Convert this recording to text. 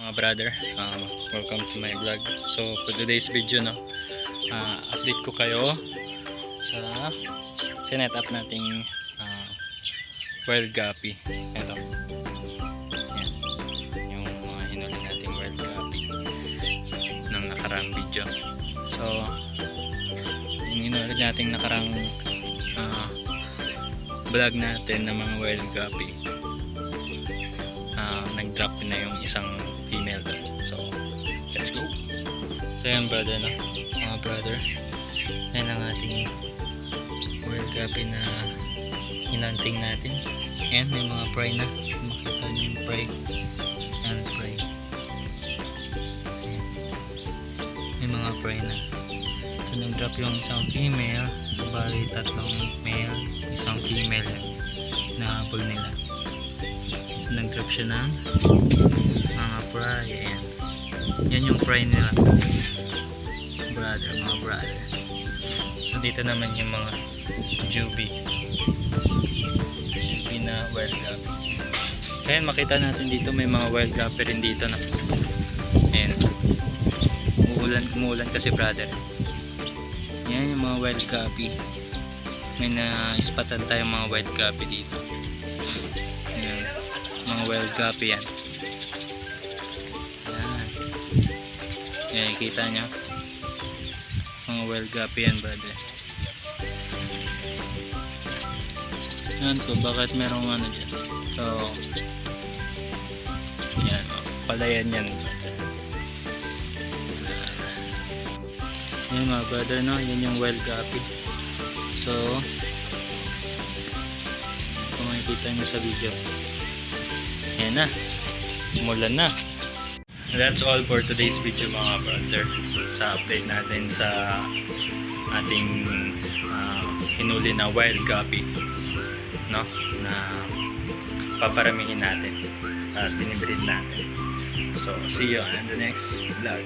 mga brother, welcome to my vlog. So for today's video, no, update ko kayo sa sinet up nating wild guppy. Ito, yan, yung mga hinuli nating wild guppy ng nakarang video. So yung hinuli nating nakarang vlog natin ng mga wild guppy, nag-drop na yung isang female doon. So let's go. So yan brother, no, mga brother, yan ang ating wild guppy na hinanting natin. Ayan, may mga prey na, makita nyo yung prey. Ayan, prey. Ayan, may mga prey na. So nag-drop yung isang female. So bali tatlong male, isang female na habol nila. So nag-drop siya ng mga prey. Ayan, yan yung prey nila, brother, mga brother. So dito naman yung mga juby na wild guppy. Ayan, makita natin dito may mga wild guppy rin dito na. Ayan, umuulan kasi brother. Yan yung mga wild guppy. May na-spatan tayong mga wild guppy dito. Ayan, mga wild guppy yan. Ayan, ayan, kita nyo mga wild guppy yan brother. Yan, so bakit merong ano dyan? So yan, palayan yan. Yan mga brother, no, yan yung wild guppy. So kung makikita nyo sa video, yan na, umulan na. That's all for today's video mga brother, sa update natin sa ating hinuli na wild guppy, no, na paparamihin natin at binibreed natin. So see you on the next vlog.